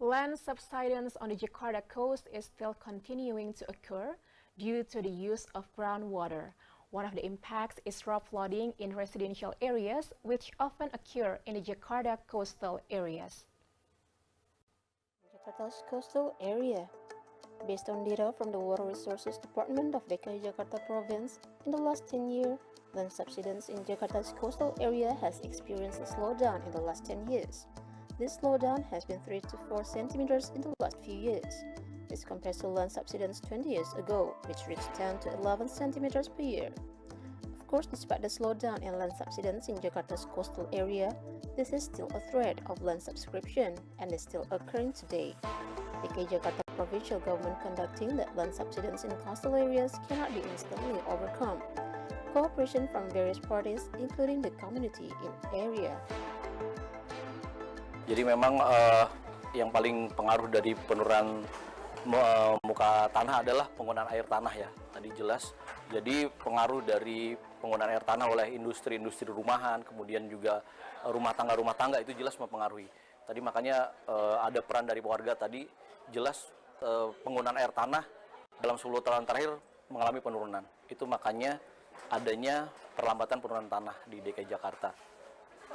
Land subsidence on the Jakarta coast is still continuing to occur due to the use of groundwater. One of the impacts is rough flooding in residential areas, which often occur in the Jakarta coastal areas. Jakarta's coastal area. Based on data from the Water Resources Department of DKI Jakarta Province, in the last 10 years, land subsidence in Jakarta's coastal area has experienced a slowdown in the last 10 years. This slowdown has been 3 to 4 centimeters in the last few years. This compares to land subsidence 20 years ago, which reached 10 to 11 centimeters per year. Of course, despite the slowdown in land subsidence in Jakarta's coastal area, this is still a threat of land subscription and is still occurring today. DKI Jakarta provincial government conducting that land subsidence in coastal areas cannot be instantly overcome. Cooperation from various parties, including the community in area. Jadi memang yang paling pengaruh dari penurunan muka tanah adalah penggunaan air tanah ya, tadi jelas. Jadi pengaruh dari penggunaan air tanah oleh industri-industri rumahan, kemudian juga rumah tangga itu jelas mempengaruhi. Tadi makanya ada peran dari warga tadi, jelas penggunaan air tanah dalam 10 tahun terakhir mengalami penurunan. Itu makanya adanya perlambatan penurunan tanah di DKI Jakarta.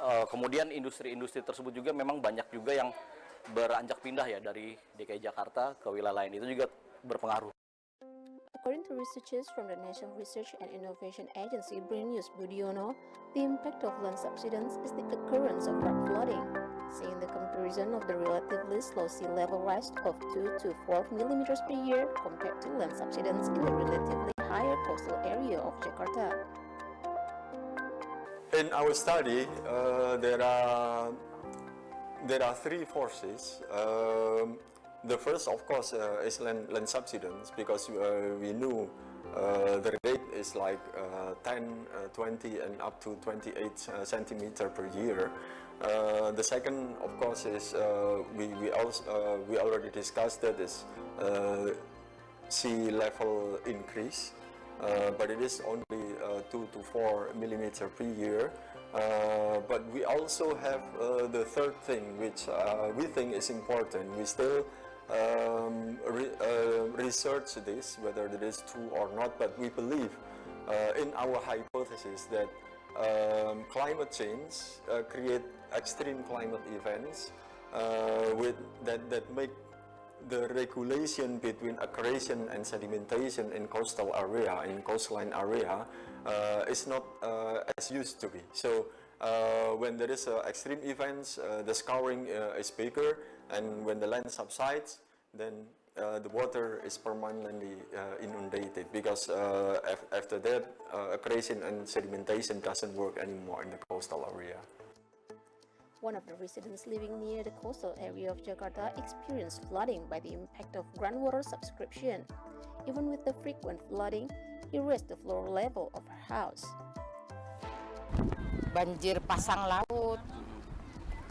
Kemudian industri-industri tersebut juga memang banyak juga yang beranjak pindah ya dari DKI Jakarta ke wilayah lain, itu juga berpengaruh. According to researchers from the National Research and Innovation Agency, Brinius Budiono, the impact of land subsidence is the occurrence of rock flooding, seeing the comparison of the relatively slow sea level rise of 2 to 4 millimeters per year compared to land subsidence in the relatively higher coastal area of Jakarta. In our study, there are 3 forces. The first, of course, is land subsidence, because we knew the rate is like 10, 20, and up to 28 centimeter per year. The second, of course, is we already discussed that is sea level increase. But it is only 2 to 4 millimeter per year. But we also have the third thing, which we think is important. We still research this, whether it is true or not, but we believe in our hypothesis that climate change create extreme climate events that make the regulation between accretion and sedimentation in coastal area, in coastline area, is not as used to be. So when there is extreme events, the scouring is bigger, and when the land subsides, then the water is permanently inundated, because after that, accretion and sedimentation doesn't work anymore in the coastal area. One of the residents living near the coastal area of Jakarta experienced flooding by the impact of groundwater subscription. Even with the frequent flooding, he raised the floor level of her house. Banjir pasang laut.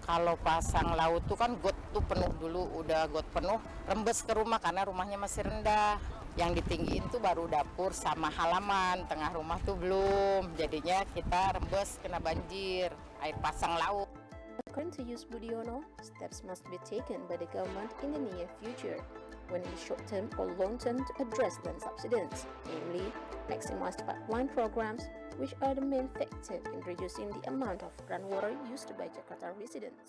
Kalau pasang laut tuh kan got tuh penuh dulu, udah got penuh, rembes ke rumah karena rumahnya masih rendah. Yang ditinggiin tuh baru dapur sama halaman, tengah rumah tuh belum. Jadinya kita rembes kena banjir, air pasang laut. According to Yus Budiono, steps must be taken by the government in the near future, when in short term or long term, to address land subsidence, namely maximize pipeline programs, which are the main factor in reducing the amount of groundwater used by Jakarta residents.